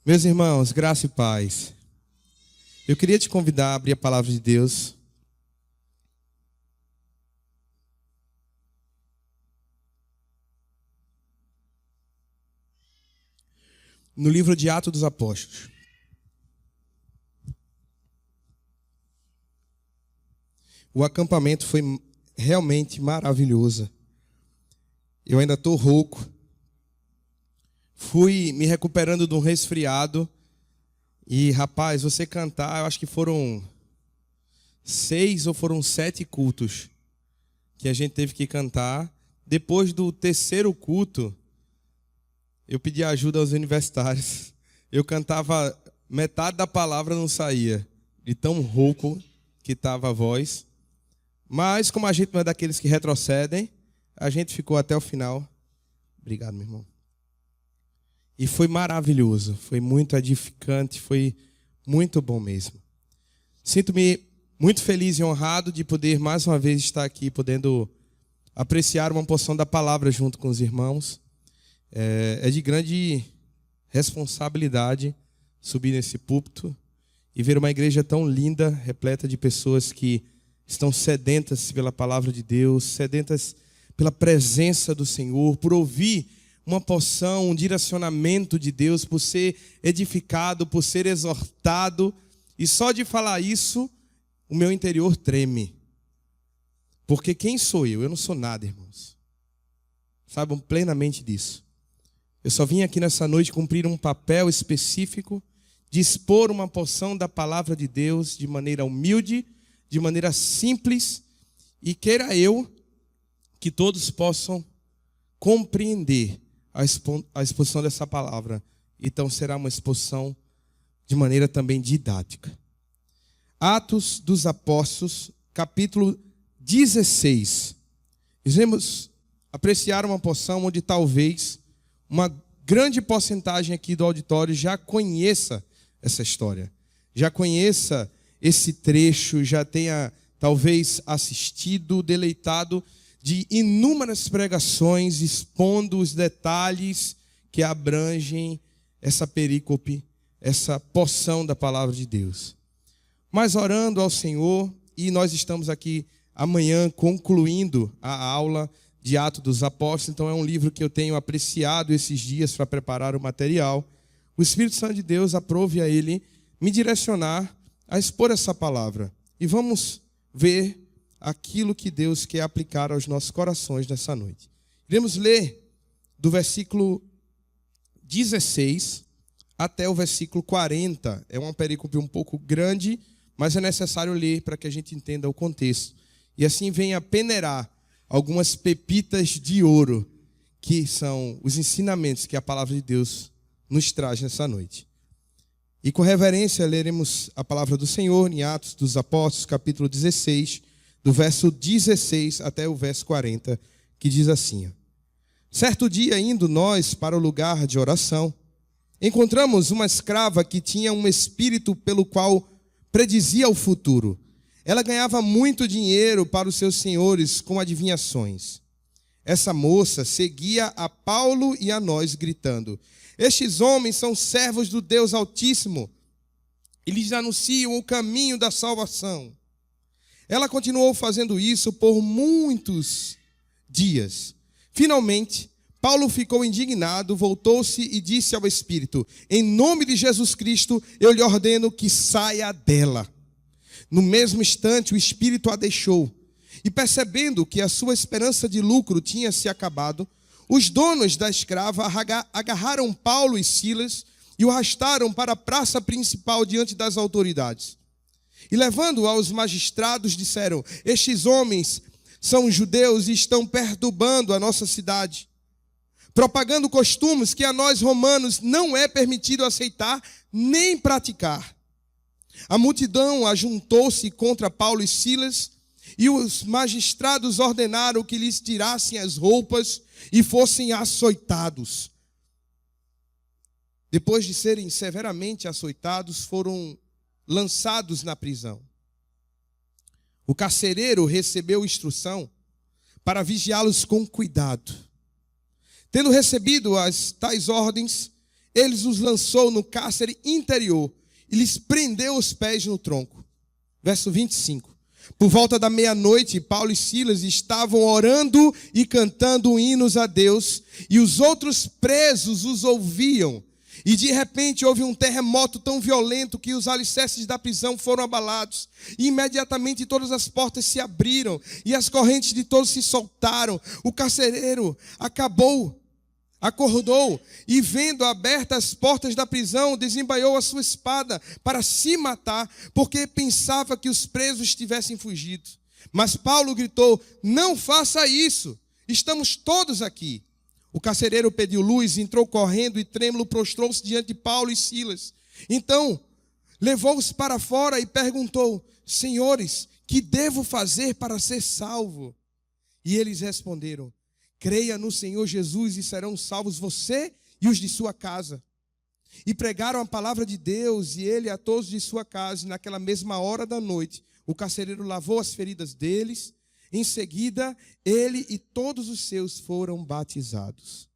Meus irmãos, graça e paz. Eu queria te convidar a abrir a palavra de Deus no livro de Atos dos Apóstolos. O acampamento foi realmente maravilhoso. Eu ainda estou rouco. Fui me recuperando de um resfriado. E, rapaz, você cantar, eu acho que foram 6 ou foram 7 cultos que a gente teve que cantar. Depois do terceiro culto, eu pedi ajuda aos universitários. Eu cantava, metade da palavra não saía, de tão rouco que estava a voz. Mas, como a gente não é daqueles que retrocedem, a gente ficou até o final. Obrigado, meu irmão. E foi maravilhoso, foi muito edificante, foi muito bom mesmo. Sinto-me muito feliz e honrado de poder mais uma vez estar aqui, podendo apreciar uma porção da palavra junto com os irmãos. É de grande responsabilidade subir nesse púlpito e ver uma igreja tão linda, repleta de pessoas que estão sedentas pela palavra de Deus, sedentas pela presença do Senhor, por ouvir uma porção, um direcionamento de Deus, por ser edificado, por ser exortado. E só de falar isso, o meu interior treme. Porque quem sou eu? Eu não sou nada, irmãos. Saibam plenamente disso. Eu só vim aqui nessa noite cumprir um papel específico de expor uma porção da palavra de Deus de maneira humilde, de maneira simples, e queira eu que todos possam compreender a exposição dessa palavra. Então será uma exposição de maneira também didática. Atos dos Apóstolos, capítulo 16. Vamos apreciar uma porção onde talvez uma grande porcentagem aqui do auditório já conheça essa história, já conheça esse trecho, já tenha talvez assistido, deleitado de inúmeras pregações expondo os detalhes que abrangem essa perícope, essa porção da palavra de Deus. Mas orando ao Senhor, e nós estamos aqui amanhã concluindo a aula de Atos dos Apóstolos, então é um livro que eu tenho apreciado esses dias para preparar o material. O Espírito Santo de Deus aprove a ele me direcionar a expor essa palavra. E vamos ver aquilo que Deus quer aplicar aos nossos corações nessa noite. Iremos ler do versículo 16 até o versículo 40. É uma perícope um pouco grande, mas é necessário ler para que a gente entenda o contexto. E assim venha peneirar algumas pepitas de ouro, que são os ensinamentos que a palavra de Deus nos traz nessa noite. E com reverência leremos a palavra do Senhor em Atos dos Apóstolos, capítulo 16, do verso 16 até o verso 40, que diz assim: certo dia, indo nós para o lugar de oração, encontramos uma escrava que tinha um espírito pelo qual predizia o futuro. Ela ganhava muito dinheiro para os seus senhores com adivinhações. Essa moça seguia a Paulo e a nós, gritando: estes homens são servos do Deus Altíssimo, e lhes anunciam o caminho da salvação. Ela continuou fazendo isso por muitos dias. Finalmente, Paulo ficou indignado, voltou-se e disse ao Espírito: em nome de Jesus Cristo, eu lhe ordeno que saia dela. No mesmo instante, o Espírito a deixou. E percebendo que a sua esperança de lucro tinha se acabado, os donos da escrava agarraram Paulo e Silas e o arrastaram para a praça principal diante das autoridades. E levando-o aos magistrados, disseram: estes homens são judeus e estão perturbando a nossa cidade, propagando costumes que a nós romanos não é permitido aceitar nem praticar. A multidão ajuntou-se contra Paulo e Silas, e os magistrados ordenaram que lhes tirassem as roupas e fossem açoitados. Depois de serem severamente açoitados, foram lançados na prisão. O carcereiro recebeu instrução para vigiá-los com cuidado. Tendo recebido as tais ordens, eles os lançou no cárcere interior e lhes prendeu os pés no tronco. Verso 25. Por volta da meia-noite, Paulo e Silas estavam orando e cantando hinos a Deus, e os outros presos os ouviam. E de repente houve um terremoto tão violento que os alicerces da prisão foram abalados. E imediatamente todas as portas se abriram e as correntes de todos se soltaram. O carcereiro acordou e, vendo abertas as portas da prisão, desembaiou a sua espada para se matar, porque pensava que os presos tivessem fugido. Mas Paulo gritou: não faça isso, estamos todos aqui. O carcereiro pediu luz, entrou correndo e trêmulo prostrou-se diante de Paulo e Silas. Então levou-os para fora e perguntou: senhores, que devo fazer para ser salvo? E eles responderam: creia no Senhor Jesus e serão salvos você e os de sua casa. E pregaram a palavra de Deus, e ele a todos de sua casa. E naquela mesma hora da noite, o carcereiro lavou as feridas deles. Em seguida, ele e todos os seus foram batizados.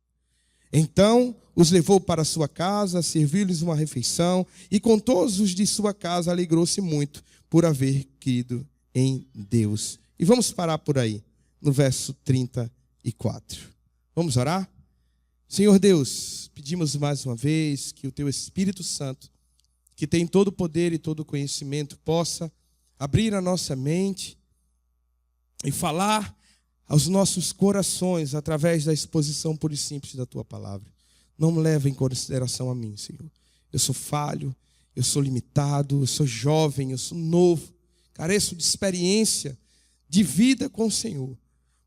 Então os levou para sua casa, serviu-lhes uma refeição, e com todos os de sua casa alegrou-se muito por haver crido em Deus. E vamos parar por aí, no verso 34. Vamos orar? Senhor Deus, pedimos mais uma vez que o Teu Espírito Santo, que tem todo o poder e todo o conhecimento, possa abrir a nossa mente e falar aos nossos corações através da exposição pura e simples da Tua palavra. Não me leve em consideração a mim, Senhor. Eu sou falho, eu sou limitado, eu sou jovem, eu sou novo, careço de experiência, de vida com o Senhor.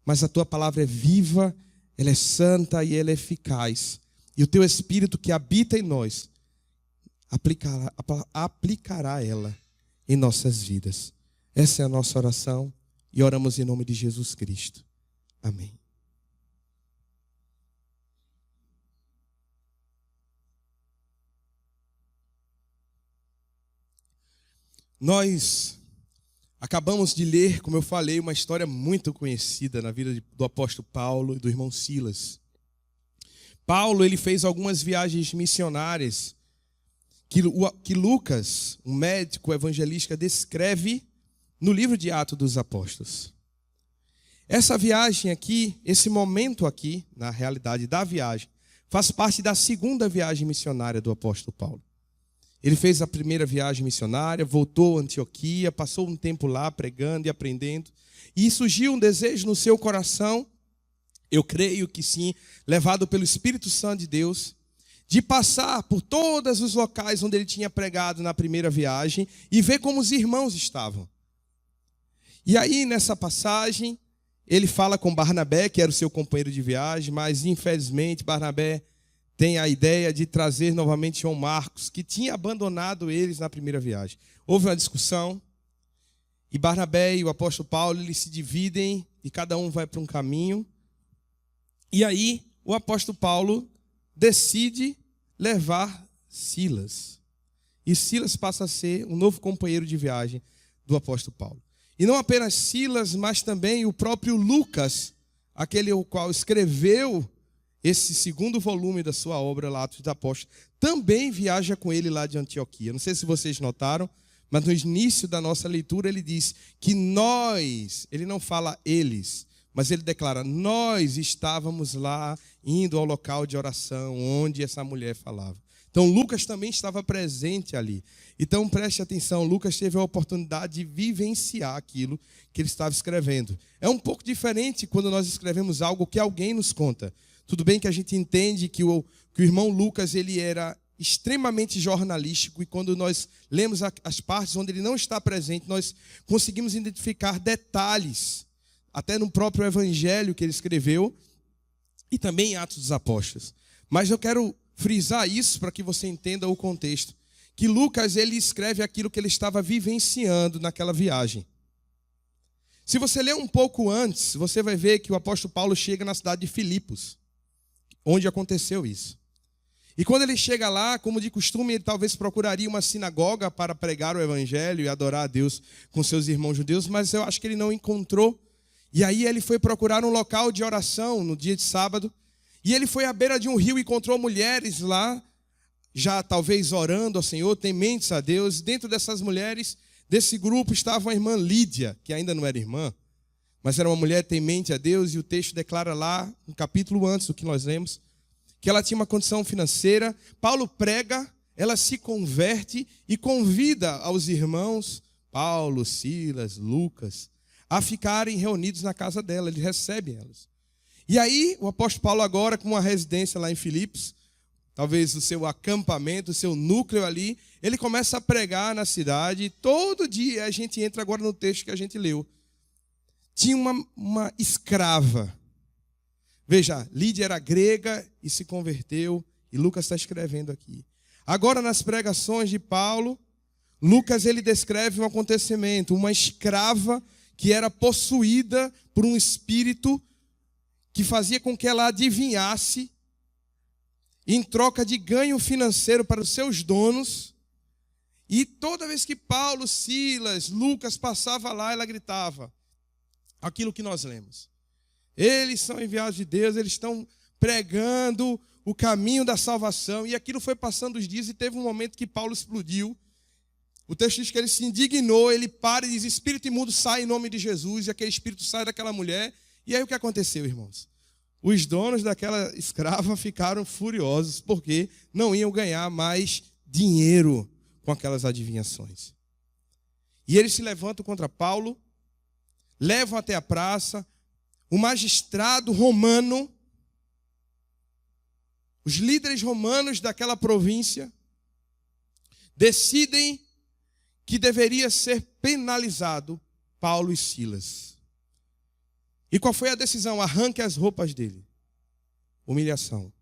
Mas a Tua palavra é viva, ela é santa e ela é eficaz. E o Teu Espírito que habita em nós aplicará ela em nossas vidas. Essa é a nossa oração. E oramos em nome de Jesus Cristo. Amém. Nós acabamos de ler, como eu falei, uma história muito conhecida na vida do apóstolo Paulo e do irmão Silas. Paulo, ele fez algumas viagens missionárias que Lucas, um médico evangelista, descreve no livro de Atos dos Apóstolos. Essa viagem aqui, esse momento aqui, na realidade da viagem, faz parte da segunda viagem missionária do apóstolo Paulo. Ele fez a primeira viagem missionária, voltou a Antioquia, passou um tempo lá pregando e aprendendo, e surgiu um desejo no seu coração, eu creio que sim, levado pelo Espírito Santo de Deus, de passar por todos os locais onde ele tinha pregado na primeira viagem e ver como os irmãos estavam. E aí, nessa passagem, ele fala com Barnabé, que era o seu companheiro de viagem, mas infelizmente Barnabé tem a ideia de trazer novamente João Marcos, que tinha abandonado eles na primeira viagem. Houve uma discussão, e Barnabé e o apóstolo Paulo, eles se dividem, e cada um vai para um caminho. E aí, o apóstolo Paulo decide levar Silas. E Silas passa a ser um novo companheiro de viagem do apóstolo Paulo. E não apenas Silas, mas também o próprio Lucas, aquele o qual escreveu esse segundo volume da sua obra, Atos dos Apóstolos, também viaja com ele lá de Antioquia. Não sei se vocês notaram, mas no início da nossa leitura ele diz que nós, ele não fala eles, mas ele declara: nós estávamos lá indo ao local de oração onde essa mulher falava. Então Lucas também estava presente ali. Então preste atenção, Lucas teve a oportunidade de vivenciar aquilo que ele estava escrevendo. É um pouco diferente quando nós escrevemos algo que alguém nos conta. Tudo bem que a gente entende que o irmão Lucas ele era extremamente jornalístico, e quando nós lemos as partes onde ele não está presente, nós conseguimos identificar detalhes, até no próprio evangelho que ele escreveu, e também em Atos dos Apóstolos. Mas eu quero frisar isso para que você entenda o contexto. Que Lucas ele escreve aquilo que ele estava vivenciando naquela viagem. Se você ler um pouco antes, você vai ver que o apóstolo Paulo chega na cidade de Filipos, onde aconteceu isso. E quando ele chega lá, como de costume, ele talvez procuraria uma sinagoga para pregar o evangelho e adorar a Deus com seus irmãos judeus, mas eu acho que ele não encontrou. E aí ele foi procurar um local de oração no dia de sábado, e ele foi à beira de um rio e encontrou mulheres lá já talvez orando ao Senhor, tementes a Deus. Dentro dessas mulheres, desse grupo, estava a irmã Lídia, que ainda não era irmã, mas era uma mulher temente a Deus, e o texto declara lá, um capítulo antes do que nós lemos, que ela tinha uma condição financeira. Paulo prega, ela se converte e convida aos irmãos, Paulo, Silas, Lucas, a ficarem reunidos na casa dela. Ele recebe elas. E aí, o apóstolo Paulo agora, com uma residência lá em Filipos, talvez o seu acampamento, o seu núcleo ali, ele começa a pregar na cidade. E todo dia, a gente entra agora no texto que a gente leu. Tinha uma escrava. Veja, Lídia era grega e se converteu, e Lucas está escrevendo aqui. Agora, nas pregações de Paulo, Lucas ele descreve um acontecimento, uma escrava que era possuída por um espírito que fazia com que ela adivinhasse, em troca de ganho financeiro para os seus donos. E toda vez que Paulo, Silas, Lucas passava lá, ela gritava aquilo que nós lemos. Eles são enviados de Deus, eles estão pregando o caminho da salvação. E aquilo foi passando os dias, e teve um momento que Paulo explodiu. O texto diz que ele se indignou, ele para e diz: espírito imundo, sai em nome de Jesus. E aquele espírito sai daquela mulher. E aí o que aconteceu, irmãos? Os donos daquela escrava ficaram furiosos, porque não iam ganhar mais dinheiro com aquelas adivinhações. E eles se levantam contra Paulo, levam até a praça. O magistrado romano, os líderes romanos daquela província, decidem que deveria ser penalizado Paulo e Silas. E qual foi a decisão? Arranque as roupas dele. Humilhação.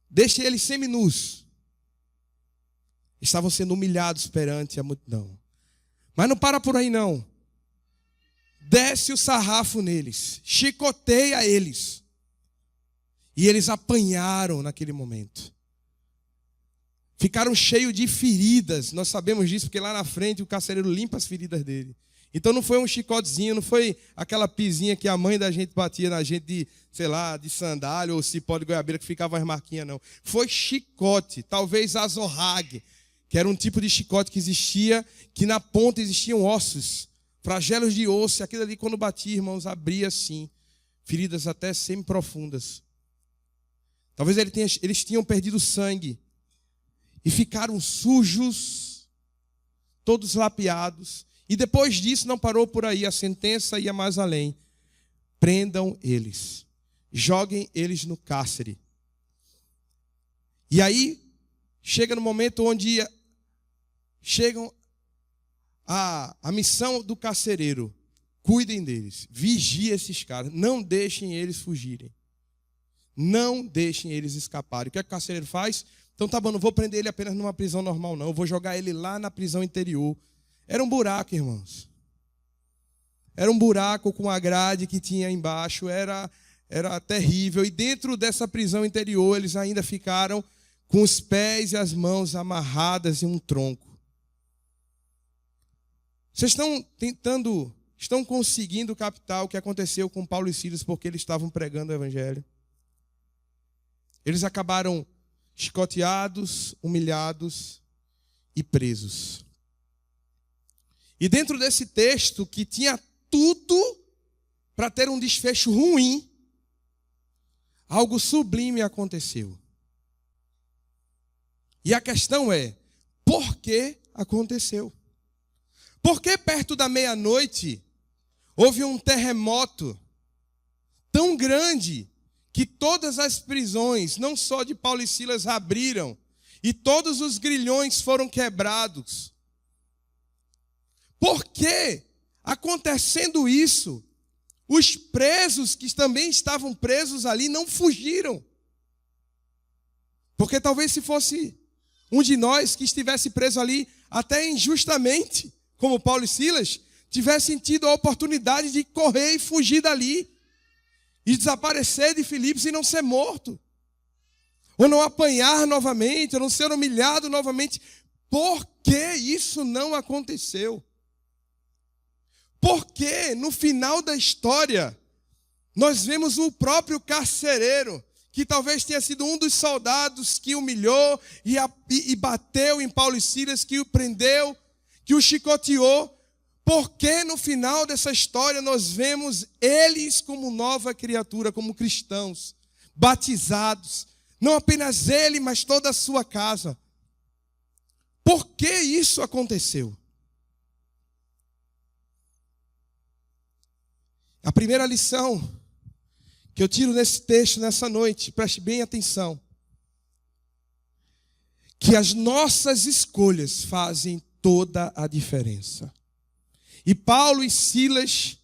Deixe eles seminus. Estavam sendo humilhados perante a multidão. Mas não para por aí não. Desce o sarrafo neles, chicoteia eles. E eles apanharam naquele momento. Ficaram cheios de feridas. Nós sabemos disso porque lá na frente o carcereiro limpa as feridas dele. Então não foi um chicotezinho, não foi aquela pizinha que a mãe da gente batia na gente de, sei lá, de sandália ou cipó de goiabeira que ficava as marquinhas, não. Foi chicote, talvez azorrague, que era um tipo de chicote que existia, que na ponta existiam ossos, flagelos de osso. E aquilo ali, quando batia, irmãos, abria assim, feridas até semi-profundas. Talvez eles tinham perdido sangue e ficaram sujos, todos lapeados. E depois disso não parou por aí, a sentença ia mais além. Prendam eles, joguem eles no cárcere. E aí chega no momento onde chegam a missão do carcereiro: cuidem deles, vigiem esses caras, não deixem eles fugirem, não deixem eles escaparem. O que é que o carcereiro faz? Então tá bom, não vou prender ele apenas numa prisão normal não, eu vou jogar ele lá na prisão interior. Era um buraco, irmãos. Era um buraco com a grade que tinha embaixo, era terrível. E dentro dessa prisão interior eles ainda ficaram com os pés e as mãos amarradas em um tronco. Vocês estão conseguindo captar o que aconteceu com Paulo e Silas porque eles estavam pregando o evangelho? Eles acabaram chicoteados, humilhados e presos. E dentro desse texto, que tinha tudo para ter um desfecho ruim, algo sublime aconteceu. E a questão é: por que aconteceu? Por que perto da meia-noite houve um terremoto tão grande que todas as prisões, não só de Paulo e Silas, abriram e todos os grilhões foram quebrados? Por que, acontecendo isso, os presos que também estavam presos ali não fugiram? Porque talvez se fosse um de nós que estivesse preso ali até injustamente, como Paulo e Silas, tivessem tido a oportunidade de correr e fugir dali, e desaparecer de Filipos e não ser morto, ou não apanhar novamente, ou não ser humilhado novamente. Por que isso não aconteceu? Porque no final da história, nós vemos o próprio carcereiro, que talvez tenha sido um dos soldados que humilhou e bateu em Paulo e Silas, que o prendeu, que o chicoteou, porque no final dessa história nós vemos eles como nova criatura, como cristãos, batizados, não apenas ele, mas toda a sua casa. Por que isso aconteceu? A primeira lição que eu tiro nesse texto, nessa noite, preste bem atenção, que as nossas escolhas fazem toda a diferença. E Paulo e Silas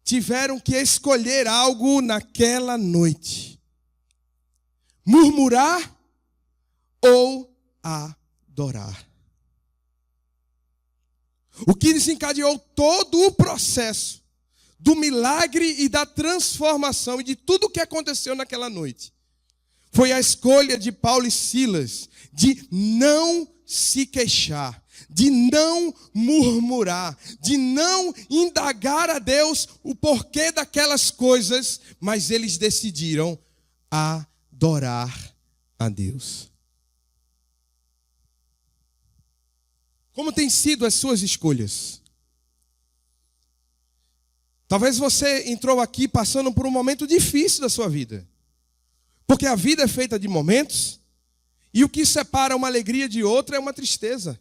tiveram que escolher algo naquela noite: murmurar ou adorar. O que desencadeou todo o processo do milagre e da transformação e de tudo o que aconteceu naquela noite foi a escolha de Paulo e Silas de não se queixar, de não murmurar, de não indagar a Deus o porquê daquelas coisas, mas eles decidiram adorar a Deus. Como têm sido as suas escolhas? Talvez você entrou aqui passando por um momento difícil da sua vida. Porque a vida é feita de momentos, e o que separa uma alegria de outra é uma tristeza.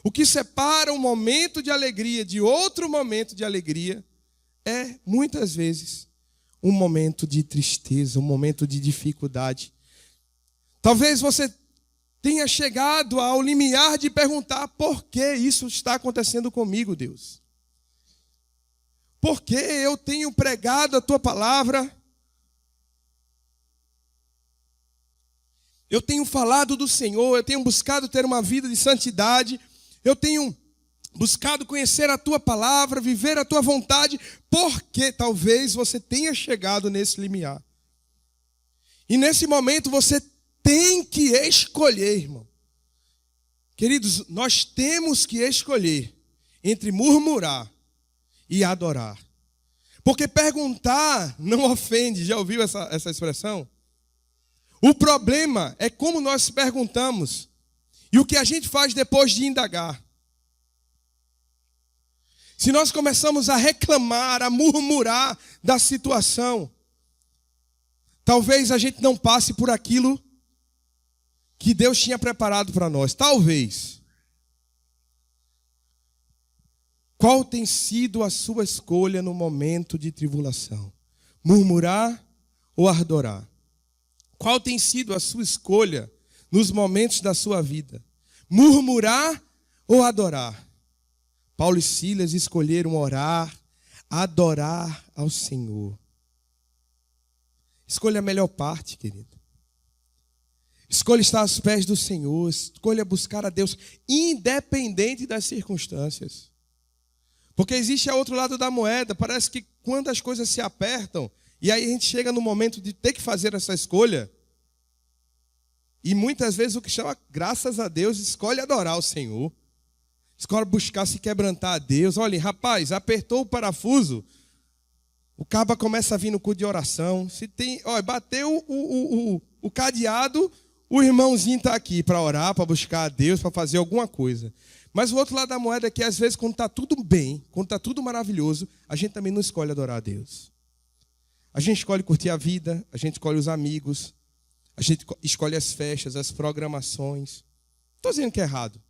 O que separa um momento de alegria de outro momento de alegria é, muitas vezes, um momento de tristeza, um momento de dificuldade. Talvez você tenha chegado ao limiar de perguntar: por que isso está acontecendo comigo, Deus? Por que eu tenho pregado a tua palavra? Eu tenho falado do Senhor, eu tenho buscado ter uma vida de santidade, eu tenho buscado conhecer a tua palavra, viver a tua vontade, porque talvez você tenha chegado nesse limiar. E nesse momento você tem que escolher, irmão. Queridos, nós temos que escolher entre murmurar e adorar. Porque perguntar não ofende. Já ouviu essa expressão? O problema é como nós perguntamos e o que a gente faz depois de indagar. Se nós começamos a reclamar, a murmurar da situação, talvez a gente não passe por aquilo que Deus tinha preparado para nós. Talvez. Qual tem sido a sua escolha no momento de tribulação? Murmurar ou adorar? Qual tem sido a sua escolha nos momentos da sua vida? Murmurar ou adorar? Paulo e Silas escolheram orar, adorar ao Senhor. Escolha a melhor parte, querido. Escolha estar aos pés do Senhor. Escolha buscar a Deus, independente das circunstâncias. Porque existe o outro lado da moeda. Parece que quando as coisas se apertam, e aí a gente chega no momento de ter que fazer essa escolha, e muitas vezes o que chama, graças a Deus, escolhe adorar o Senhor. Escolhe buscar se quebrantar a Deus. Olha, rapaz, apertou o parafuso, o caba começa a vir no culto de oração. Se tem, olha, bateu o cadeado, o irmãozinho está aqui para orar, para buscar a Deus, para fazer alguma coisa. Mas o outro lado da moeda é que às vezes quando está tudo bem, quando está tudo maravilhoso, a gente também não escolhe adorar a Deus. A gente escolhe curtir a vida, a gente escolhe os amigos, a gente escolhe as festas, as programações. Não estou dizendo que é errado.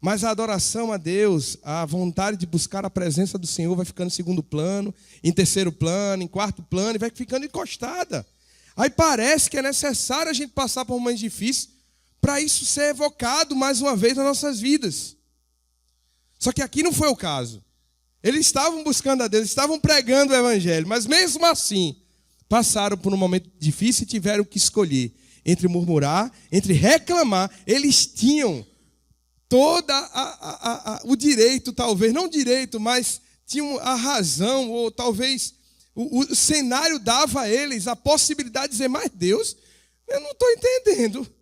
Mas a adoração a Deus, a vontade de buscar a presença do Senhor vai ficando em segundo plano, em terceiro plano, em quarto plano, e vai ficando encostada. Aí parece que é necessário a gente passar por momentos difíceis para isso ser evocado mais uma vez nas nossas vidas. Só que aqui não foi o caso. Eles estavam buscando a Deus, estavam pregando o Evangelho, mas mesmo assim, passaram por um momento difícil e tiveram que escolher entre murmurar, entre reclamar. Eles tinham todo o direito, talvez, não direito, mas tinham a razão, ou talvez o cenário dava a eles a possibilidade de dizer: mas Deus, eu não estou entendendo.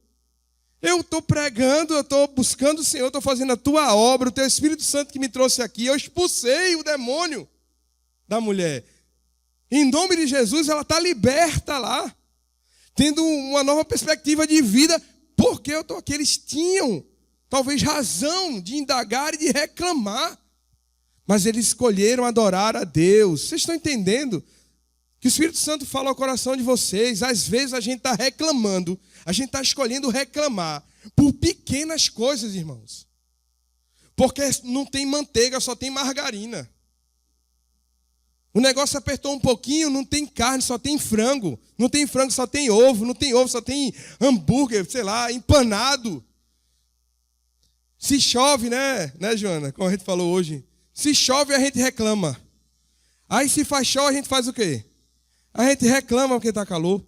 Eu estou pregando, eu estou buscando o Senhor, estou fazendo a tua obra, o teu Espírito Santo que me trouxe aqui, eu expulsei o demônio da mulher. Em nome de Jesus, ela está liberta lá, tendo uma nova perspectiva de vida, porque eu estou aqui. Eles tinham, talvez, razão de indagar e de reclamar, mas eles escolheram adorar a Deus. Vocês estão entendendo? Que o Espírito Santo fala ao coração de vocês. Às vezes a gente está reclamando, a gente está escolhendo reclamar por pequenas coisas, irmãos. Porque não tem manteiga, só tem margarina. O negócio apertou um pouquinho, não tem carne, só tem frango. Não tem frango, só tem ovo. Não tem ovo, só tem hambúrguer, sei lá, empanado. Se chove, né, Joana? Como a gente falou hoje. Se chove, a gente reclama. Aí se faz show, a gente faz o quê? A gente reclama porque está calor.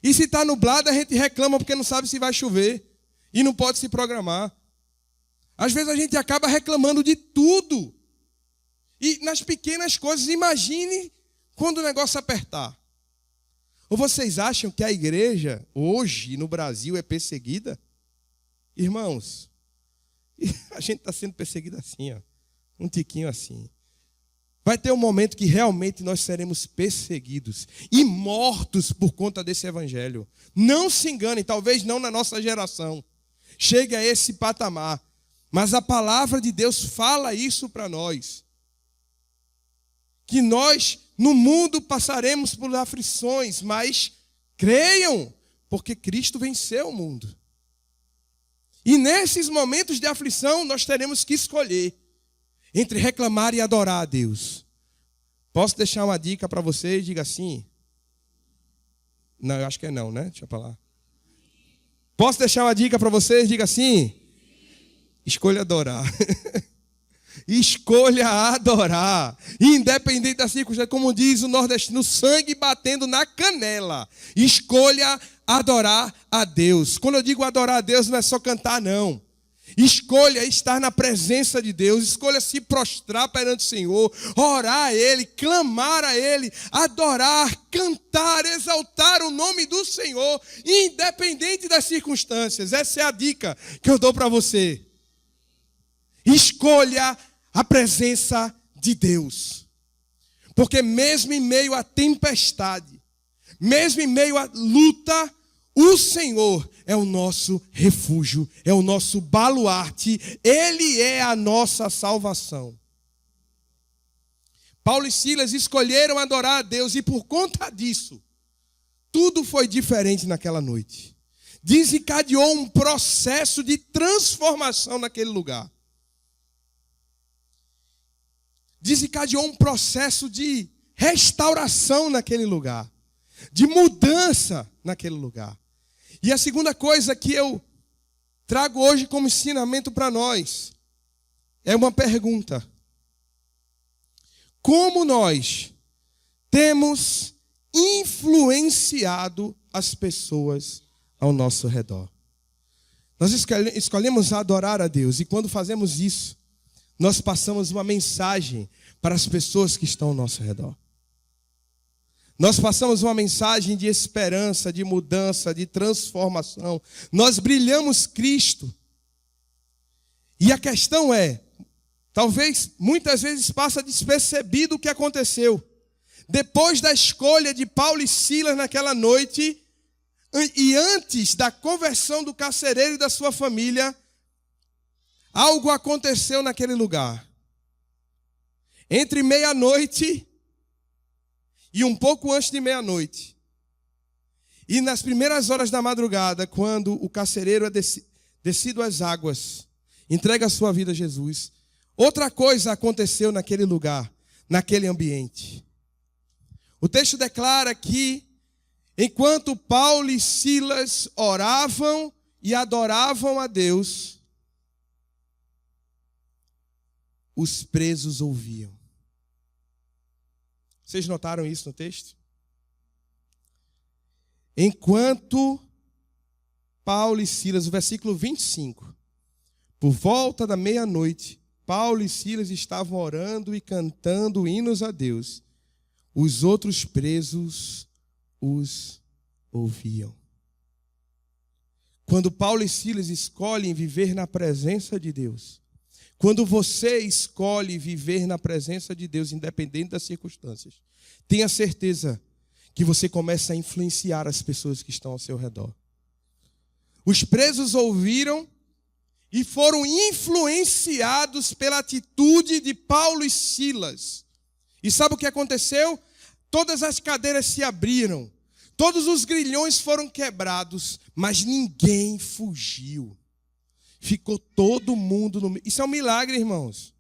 E se está nublado, a gente reclama porque não sabe se vai chover. E não pode se programar. Às vezes a gente acaba reclamando de tudo. E nas pequenas coisas, imagine quando o negócio apertar. Ou vocês acham que a igreja, hoje, no Brasil, é perseguida? Irmãos, a gente está sendo perseguido assim, ó, um tiquinho assim. Vai ter um momento que realmente nós seremos perseguidos e mortos por conta desse evangelho. Não se enganem, talvez não na nossa geração chegue a esse patamar, mas a palavra de Deus fala isso para nós. Que nós no mundo passaremos por aflições, mas creiam, porque Cristo venceu o mundo. E nesses momentos de aflição nós teremos que escolher entre reclamar e adorar a Deus. Posso deixar uma dica para vocês? Diga assim. Não, eu acho que é não, né? Deixa eu falar. Posso deixar uma dica para vocês? Diga assim. Escolha adorar. Escolha adorar. Independente da circunstância, como diz o nordestino, sangue batendo na canela. Escolha adorar a Deus. Quando eu digo adorar a Deus, não é só cantar, não. Escolha estar na presença de Deus, escolha se prostrar perante o Senhor, orar a Ele, clamar a Ele, adorar, cantar, exaltar o nome do Senhor, independente das circunstâncias. Essa é a dica que eu dou para você. Escolha a presença de Deus, porque mesmo em meio à tempestade, mesmo em meio à luta, o Senhor é o nosso refúgio, é o nosso baluarte, Ele é a nossa salvação. Paulo e Silas escolheram adorar a Deus e por conta disso, tudo foi diferente naquela noite. Desencadeou um processo de transformação naquele lugar. Desencadeou um processo de restauração naquele lugar, de mudança naquele lugar. E a segunda coisa que eu trago hoje como ensinamento para nós é uma pergunta. Como nós temos influenciado as pessoas ao nosso redor? Nós escolhemos adorar a Deus e quando fazemos isso, nós passamos uma mensagem para as pessoas que estão ao nosso redor. Nós passamos uma mensagem de esperança, de mudança, de transformação. Nós brilhamos Cristo. E a questão é, talvez muitas vezes passa despercebido o que aconteceu. Depois da escolha de Paulo e Silas naquela noite, e antes da conversão do carcereiro e da sua família, algo aconteceu naquele lugar. Entre meia-noite e um pouco antes de meia-noite, e nas primeiras horas da madrugada, quando o carcereiro é descido às águas, entrega a sua vida a Jesus, outra coisa aconteceu naquele lugar, naquele ambiente. O texto declara que, enquanto Paulo e Silas oravam e adoravam a Deus, os presos ouviam. Vocês notaram isso no texto? Enquanto Paulo e Silas, o versículo 25, por volta da meia-noite, Paulo e Silas estavam orando e cantando hinos a Deus. Os outros presos os ouviam. Quando Paulo e Silas escolhem viver na presença de Deus, Quando você escolhe viver na presença de Deus, independente das circunstâncias, tenha certeza que você começa a influenciar as pessoas que estão ao seu redor. Os presos ouviram e foram influenciados pela atitude de Paulo e Silas. E sabe o que aconteceu? Todas as cadeiras se abriram, todos os grilhões foram quebrados, mas ninguém fugiu. Ficou todo mundo no meio. Isso é um milagre, irmãos.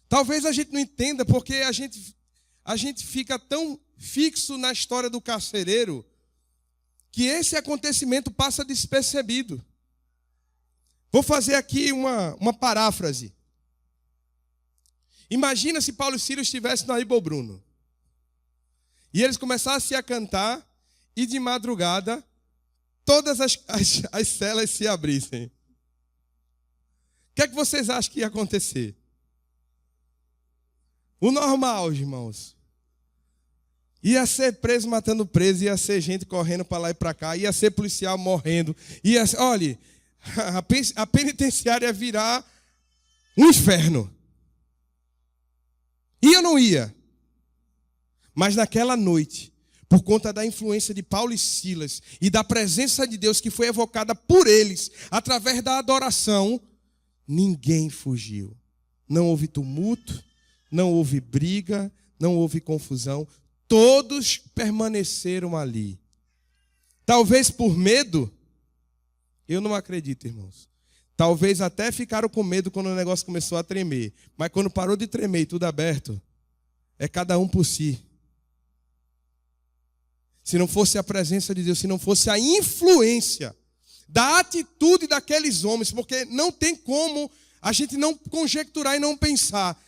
Talvez a gente não entenda, porque a gente fica tão fixo na história do carcereiro, que esse acontecimento passa despercebido. Vou fazer aqui uma paráfrase. Imagina se Paulo e Silas estivessem no Aíbal Bruno. E eles começassem a cantar, e de madrugada, todas as celas se abrissem. O que é que vocês acham que ia acontecer? O normal, irmãos. Ia ser preso matando preso, ia ser gente correndo para lá e para cá, ia ser policial morrendo. Olha, a penitenciária ia virar um inferno. Ia ou não ia? Mas naquela noite, por conta da influência de Paulo e Silas e da presença de Deus que foi evocada por eles, através da adoração, ninguém fugiu. Não houve tumulto, não houve briga, não houve confusão. Todos permaneceram ali. Talvez por medo, eu não acredito, irmãos. Talvez até ficaram com medo quando o negócio começou a tremer. Mas quando parou de tremer e tudo aberto, é cada um por si. Se não fosse a presença de Deus, se não fosse a influência da atitude daqueles homens, porque não tem como a gente não conjecturar e não pensar.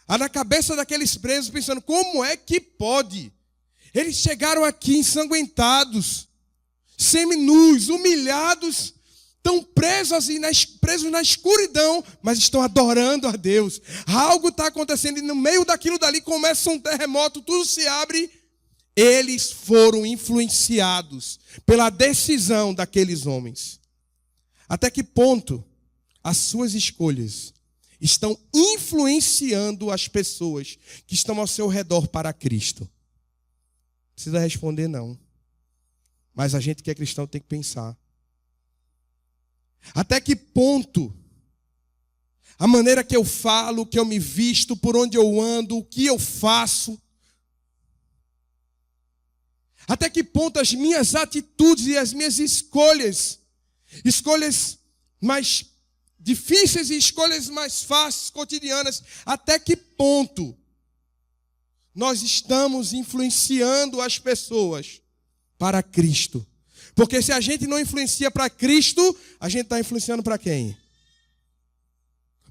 Na cabeça daqueles presos, pensando, como é que pode? Eles chegaram aqui ensanguentados, seminus, humilhados, estão presos na escuridão, mas estão adorando a Deus. Algo está acontecendo e no meio daquilo dali começa um terremoto, tudo se abre. Eles foram influenciados pela decisão daqueles homens. Até que ponto as suas escolhas estão influenciando as pessoas que estão ao seu redor para Cristo? Não precisa responder, não. Mas a gente que é cristão tem que pensar. Até que ponto a maneira que eu falo, que eu me visto, por onde eu ando, o que eu faço, até que ponto as minhas atitudes e as minhas escolhas mais difíceis e escolhas mais fáceis, cotidianas, até que ponto nós estamos influenciando as pessoas para Cristo? Porque se a gente não influencia para Cristo, a gente está influenciando para quem?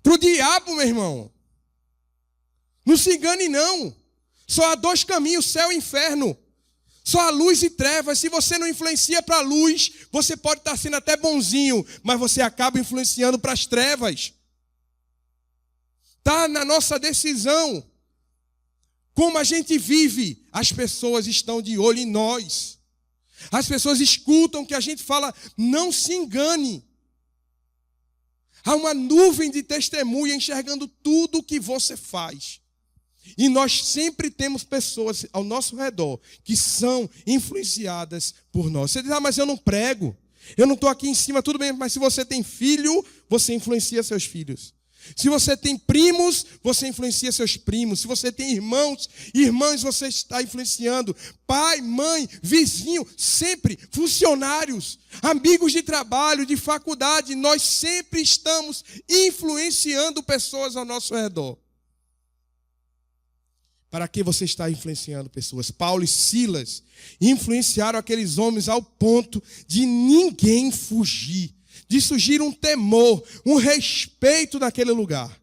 Para o diabo, meu irmão. Não se engane, não. Só há dois caminhos, céu e inferno. Só há luz e trevas. Se você não influencia para a luz, você pode estar sendo até bonzinho, mas você acaba influenciando para as trevas. Está na nossa decisão. Como a gente vive, as pessoas estão de olho em nós. As pessoas escutam o que a gente fala, não se engane. Há uma nuvem de testemunha enxergando tudo o que você faz. E nós sempre temos pessoas ao nosso redor que são influenciadas por nós. Você diz, mas eu não prego, eu não estou aqui em cima, tudo bem, mas se você tem filho, você influencia seus filhos. Se você tem primos, você influencia seus primos. Se você tem irmãos, você está influenciando. Pai, mãe, vizinho, sempre, funcionários, amigos de trabalho, de faculdade, nós sempre estamos influenciando pessoas ao nosso redor. Para que você está influenciando pessoas? Paulo e Silas influenciaram aqueles homens ao ponto de ninguém fugir, de surgir um temor, um respeito naquele lugar.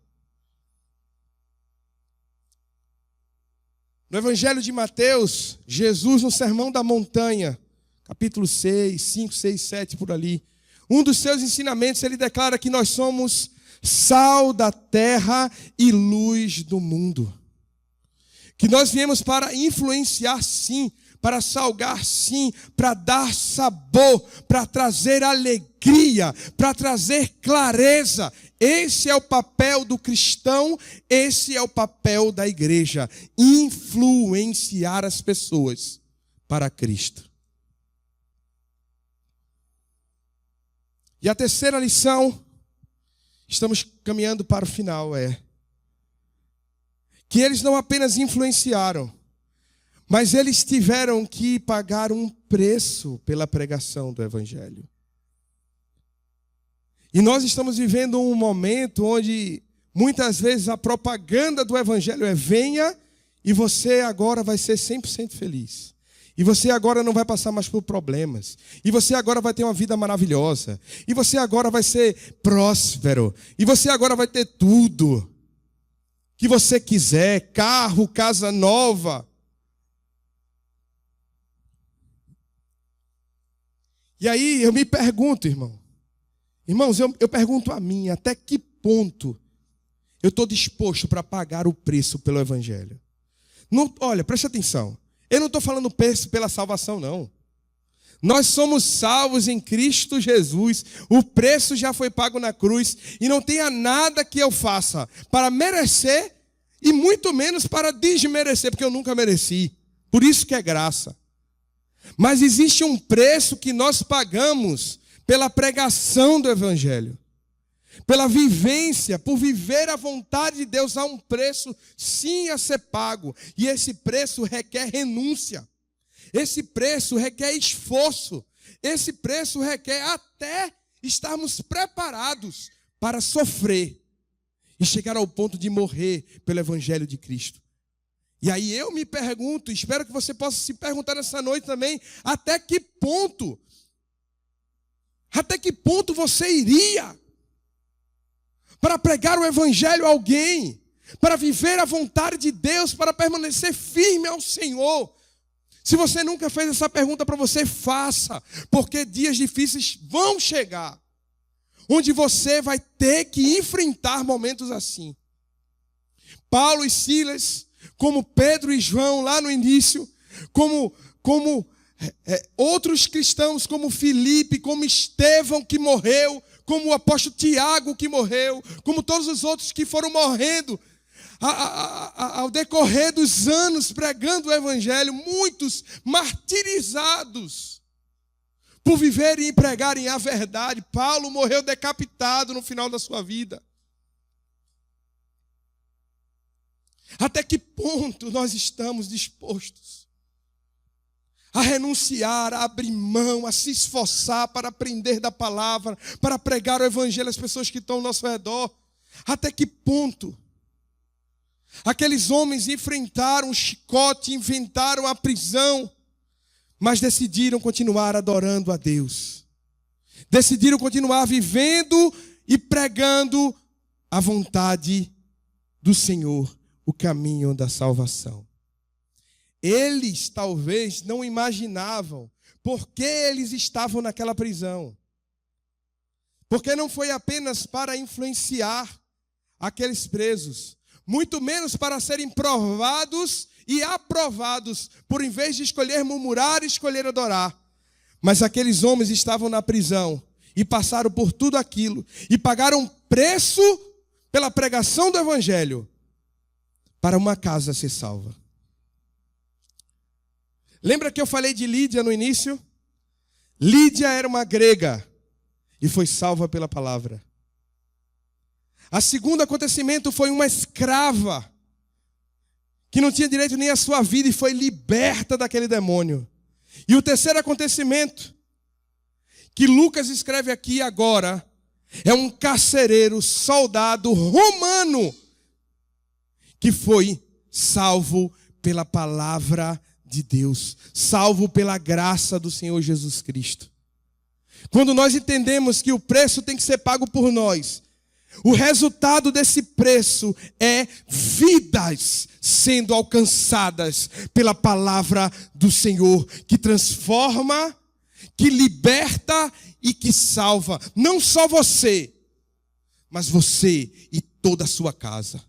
No Evangelho de Mateus, Jesus no Sermão da Montanha, capítulo 6, 5, 6, 7, por ali, um dos seus ensinamentos, ele declara que nós somos sal da terra e luz do mundo. Que nós viemos para influenciar, sim, para salgar sim, para dar sabor, para trazer alegria, para trazer clareza. Esse é o papel do cristão, esse é o papel da igreja, influenciar as pessoas para Cristo. E a terceira lição, estamos caminhando para o final, que eles não apenas influenciaram, mas eles tiveram que pagar um preço pela pregação do Evangelho. E nós estamos vivendo um momento onde muitas vezes a propaganda do Evangelho é: venha e você agora vai ser 100% feliz. E você agora não vai passar mais por problemas. E você agora vai ter uma vida maravilhosa. E você agora vai ser próspero. E você agora vai ter tudo que você quiser, carro, casa nova. E aí eu me pergunto, irmãos, eu pergunto a mim, até que ponto eu estou disposto para pagar o preço pelo Evangelho? Não, olha, preste atenção, eu não estou falando preço pela salvação, não. Nós somos salvos em Cristo Jesus, o preço já foi pago na cruz, e não tenha nada que eu faça para merecer, e muito menos para desmerecer, porque eu nunca mereci, por isso que é graça. Mas existe um preço que nós pagamos pela pregação do Evangelho, pela vivência, por viver a vontade de Deus. Há um preço sim a ser pago, e esse preço requer renúncia. Esse preço requer esforço. Esse preço requer até estarmos preparados para sofrer e chegar ao ponto de morrer pelo Evangelho de Cristo. E aí eu me pergunto, espero que você possa se perguntar nessa noite também, até que ponto você iria para pregar o Evangelho a alguém, para viver a vontade de Deus, para permanecer firme ao Senhor? Se você nunca fez essa pergunta para você, faça, porque dias difíceis vão chegar, onde você vai ter que enfrentar momentos assim. Paulo e Silas, como Pedro e João lá no início, como outros cristãos, como Filipe, como Estevão que morreu, como o apóstolo Tiago que morreu, como todos os outros que foram morrendo ao decorrer dos anos pregando o Evangelho, muitos martirizados por viverem e pregarem a verdade. Paulo morreu decapitado no final da sua vida. Até que ponto nós estamos dispostos a renunciar, a abrir mão, a se esforçar para aprender da palavra, para pregar o Evangelho às pessoas que estão ao nosso redor? Até que ponto aqueles homens enfrentaram o chicote, inventaram a prisão, mas decidiram continuar adorando a Deus. Decidiram continuar vivendo e pregando a vontade do Senhor, o caminho da salvação. Eles talvez não imaginavam por que eles estavam naquela prisão. Porque não foi apenas para influenciar aqueles presos, muito menos para serem provados e aprovados, por em vez de escolher murmurar, escolher adorar. Mas aqueles homens estavam na prisão e passaram por tudo aquilo e pagaram preço pela pregação do Evangelho para uma casa ser salva. Lembra que eu falei de Lídia no início? Lídia era uma grega e foi salva pela palavra. O segundo acontecimento foi uma escrava que não tinha direito nem à sua vida e foi liberta daquele demônio. E o terceiro acontecimento que Lucas escreve aqui agora é um carcereiro, soldado romano que foi salvo pela palavra de Deus, salvo pela graça do Senhor Jesus Cristo. Quando nós entendemos que o preço tem que ser pago por nós, o resultado desse preço é vidas sendo alcançadas pela palavra do Senhor, que transforma, que liberta e que salva. Não só você, mas você e toda a sua casa.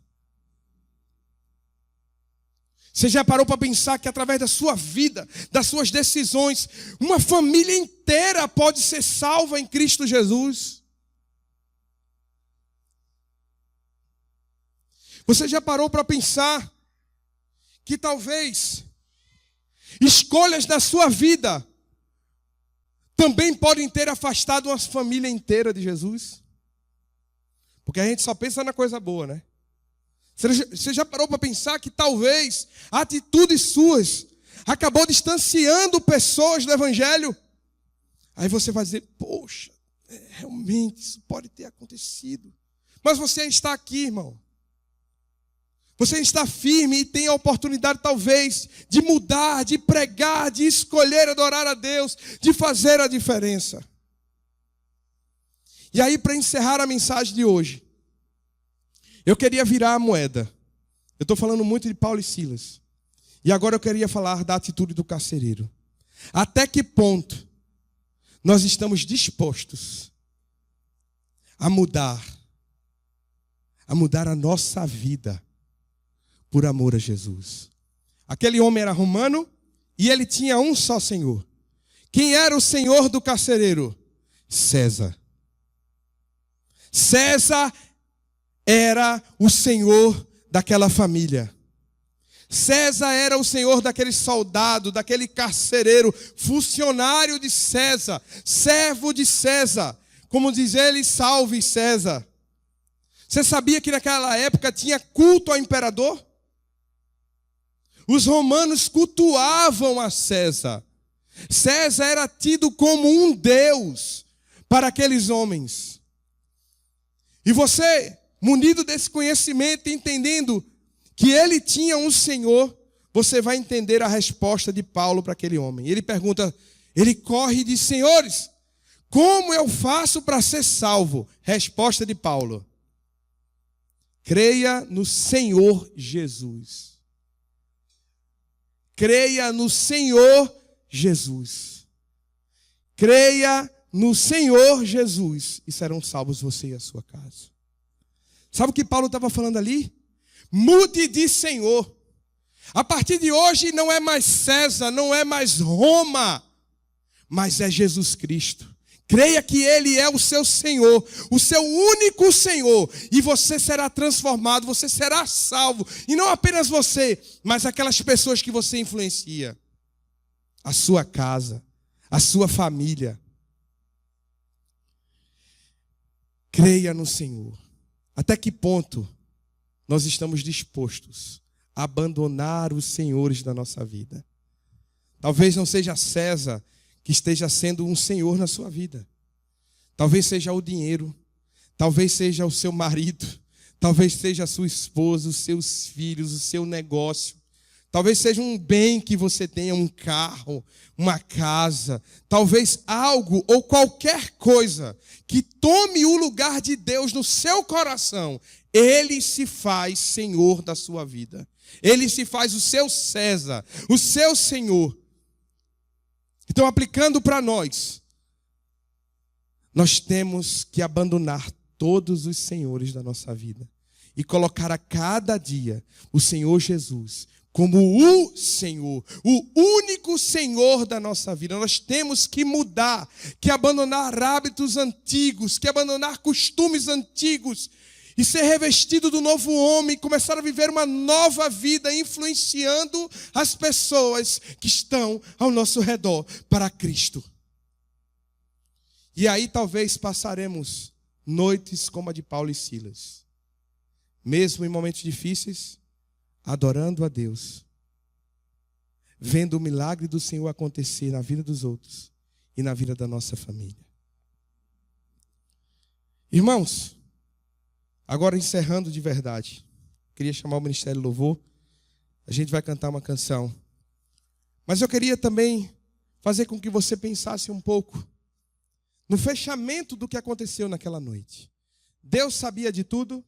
Você já parou para pensar que através da sua vida, das suas decisões, uma família inteira pode ser salva em Cristo Jesus? Você já parou para pensar que talvez escolhas da sua vida também podem ter afastado uma família inteira de Jesus? Porque a gente só pensa na coisa boa, né? Você já parou para pensar que talvez atitudes suas acabou distanciando pessoas do Evangelho? Aí você vai dizer, poxa, realmente isso pode ter acontecido. Mas você está aqui, irmão. Você está firme e tem a oportunidade talvez de mudar, de pregar, de escolher adorar a Deus, de fazer a diferença. E aí, para encerrar a mensagem de hoje, eu queria virar a moeda. Eu estou falando muito de Paulo e Silas. E agora eu queria falar da atitude do carcereiro. Até que ponto nós estamos dispostos a mudar a nossa vida por amor a Jesus? Aquele homem era romano e ele tinha um só senhor. Quem era o senhor do carcereiro? César. César era o senhor daquela família. César era o senhor daquele soldado, daquele carcereiro, funcionário de César, servo de César. Como diz ele, salve César. Você sabia que naquela época tinha culto ao imperador? Os romanos cultuavam a César. César era tido como um deus para aqueles homens. E você, munido desse conhecimento, entendendo que ele tinha um Senhor, você vai entender a resposta de Paulo para aquele homem. Ele pergunta, ele corre e diz, senhores, como eu faço para ser salvo? Resposta de Paulo, creia no Senhor Jesus. Creia no Senhor Jesus. Creia no Senhor Jesus e serão salvos você e a sua casa. Sabe o que Paulo estava falando ali? Mude de Senhor. A partir de hoje não é mais César, não é mais Roma, mas é Jesus Cristo. Creia que Ele é o seu Senhor, o seu único Senhor, e você será transformado, você será salvo. E não apenas você, mas aquelas pessoas que você influencia. A sua casa, a sua família. Creia no Senhor. Até que ponto nós estamos dispostos a abandonar os senhores da nossa vida? Talvez não seja César que esteja sendo um senhor na sua vida. Talvez seja o dinheiro, talvez seja o seu marido, talvez seja a sua esposa, os seus filhos, o seu negócio. Talvez seja um bem que você tenha, um carro, uma casa. Talvez algo ou qualquer coisa que tome o lugar de Deus no seu coração. Ele se faz Senhor da sua vida. Ele se faz o seu César, o seu Senhor. Então, aplicando para nós temos que abandonar todos os senhores da nossa vida e colocar a cada dia o Senhor Jesus como o Senhor, o único Senhor da nossa vida. Nós temos que mudar, que abandonar hábitos antigos, que abandonar costumes antigos e ser revestido do novo homem, começar a viver uma nova vida, influenciando as pessoas que estão ao nosso redor para Cristo. E aí talvez passaremos noites como a de Paulo e Silas, mesmo em momentos difíceis, adorando a Deus, vendo o milagre do Senhor acontecer na vida dos outros e na vida da nossa família. Irmãos, agora encerrando de verdade, queria chamar o Ministério Louvor, a gente vai cantar uma canção, mas eu queria também fazer com que você pensasse um pouco no fechamento do que aconteceu naquela noite. Deus sabia de tudo,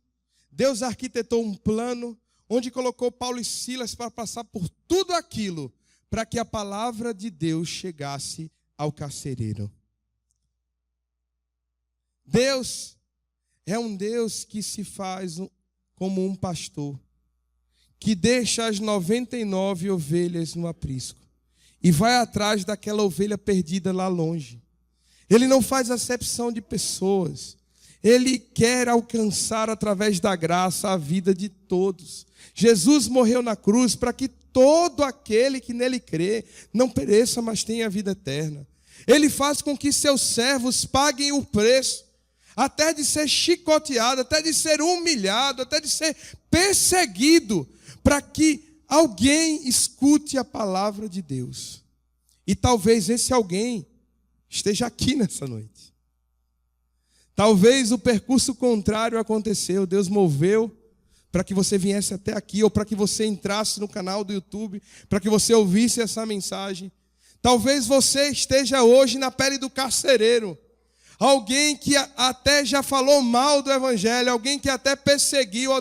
Deus arquitetou um plano, onde colocou Paulo e Silas para passar por tudo aquilo, para que a palavra de Deus chegasse ao carcereiro. Deus é um Deus que se faz como um pastor, que deixa as 99 ovelhas no aprisco e vai atrás daquela ovelha perdida lá longe. Ele não faz acepção de pessoas. Ele quer alcançar através da graça a vida de todos. Jesus morreu na cruz para que todo aquele que nele crê não pereça, mas tenha a vida eterna. Ele faz com que seus servos paguem o preço, até de ser chicoteado, até de ser humilhado, até de ser perseguido, para que alguém escute a palavra de Deus. E talvez esse alguém esteja aqui nessa noite. Talvez o percurso contrário aconteceu. Deus moveu para que você viesse até aqui, ou para que você entrasse no canal do YouTube, para que você ouvisse essa mensagem. Talvez você esteja hoje na pele do carcereiro. Alguém que até já falou mal do evangelho, alguém que até perseguiu,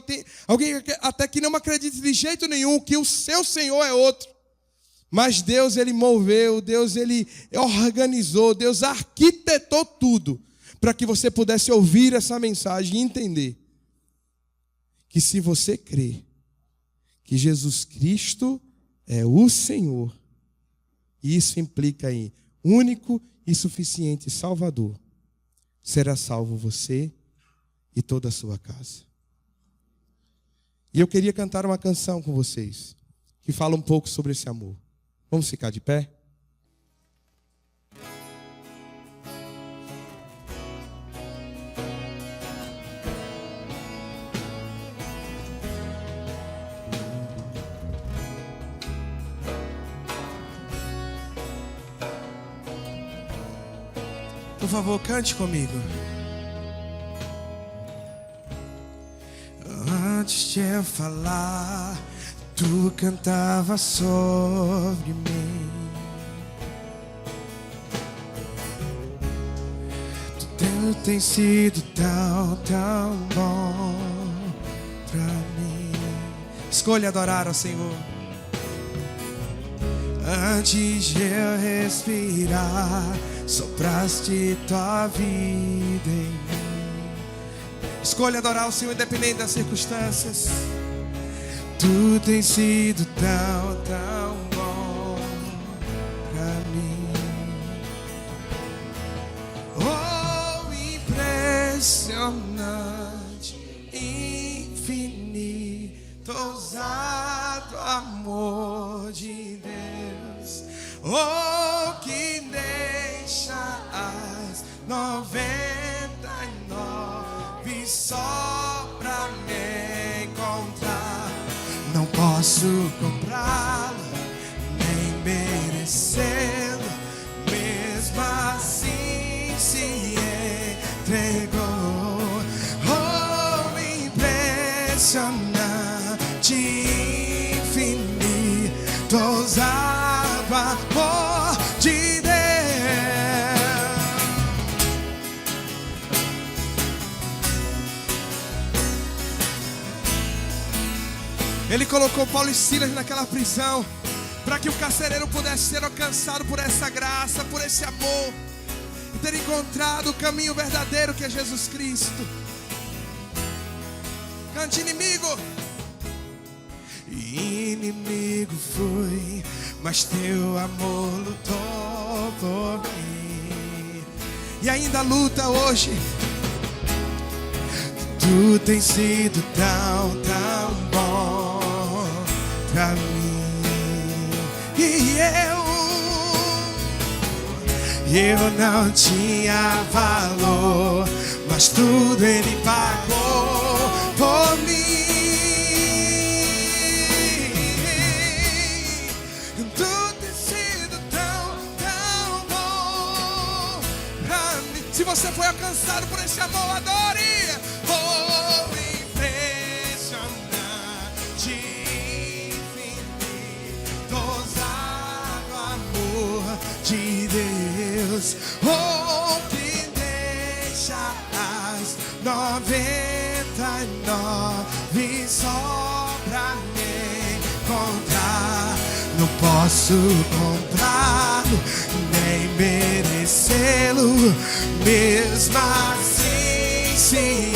alguém até que não acredita de jeito nenhum que o seu Senhor é outro. Mas Deus, Ele moveu, Deus, Ele organizou, Deus arquitetou tudo para que você pudesse ouvir essa mensagem e entender que se você crê que Jesus Cristo é o Senhor, isso implica em único e suficiente Salvador, será salvo você e toda a sua casa. E eu queria cantar uma canção com vocês, que fala um pouco sobre esse amor. Vamos ficar de pé? Por favor, cante comigo. Antes de eu falar, tu cantava sobre mim. Tu tem sido tão, tão bom pra mim. Escolha adorar ao Senhor. Antes de eu respirar, sopraste tua vida em mim. Escolha adorar o Senhor independente das circunstâncias. Tu tens sido tão, tão bom pra mim. Oh, impressionante, infinito, ousado amor de Deus. Oh, que deixa as 99 só pra me encontrar. Não posso comprá-lo, nem merecê-lo, mesmo assim se entregou. Oh, impressionante, infinito, ousado amor de Deus. Ele colocou Paulo e Silas naquela prisão para que o carcereiro pudesse ser alcançado por essa graça, por esse amor, e ter encontrado o caminho verdadeiro que é Jesus Cristo. Cante, inimigo. Inimigo fui, mas teu amor lutou por mim. E ainda luta hoje. Tu tens sido tão, tão bom pra mim. E eu não tinha valor, mas tudo Ele pagou por mim. Se você foi alcançado por esse amor, adore. Oh, impressionante, infinito, ousado amor de Deus. Oh, que deixa as 99 só pra me encontrar. Não posso comprá-lo, nem merecê-lo, mesmo assim se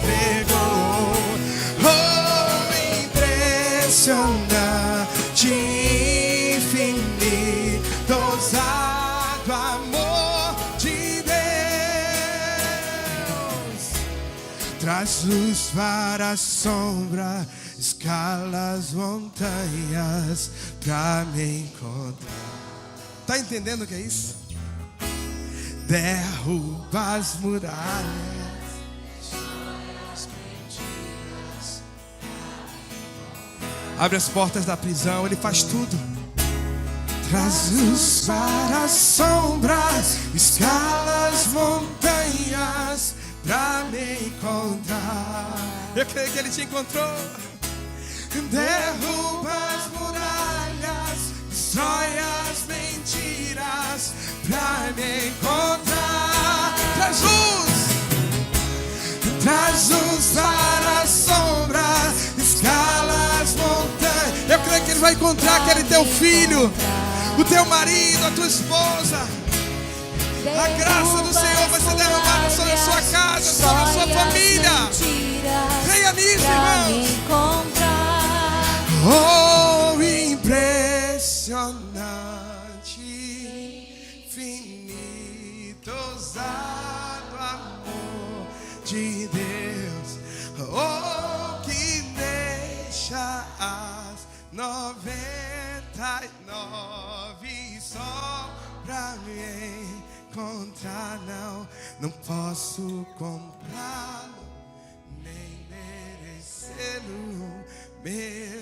entregou. Oh, impressionante, traz luz para a sombra, escala as montanhas pra me encontrar. Tá entendendo o que é isso? Derruba as muralhas. Abre as portas da prisão, Ele faz tudo. Traz luz para as sombras, escala as montanhas pra me encontrar. Eu creio que Ele te encontrou. Derruba as muralhas, destrói as mentiras pra me encontrar. Traz luz para as sombras, escala as montanhas. Eu creio que Ele vai encontrar aquele teu filho, o teu marido, a tua esposa. A graça do Senhor vai ser derramada sobre a sua casa, sobre a sua família. Creia nisso, irmãos. Oh, impressionante, infinito, ousado amor de Deus. Oh, que deixa as 99 só pra me encontrar. Não posso comprá-lo, nem merecê-lo mesmo.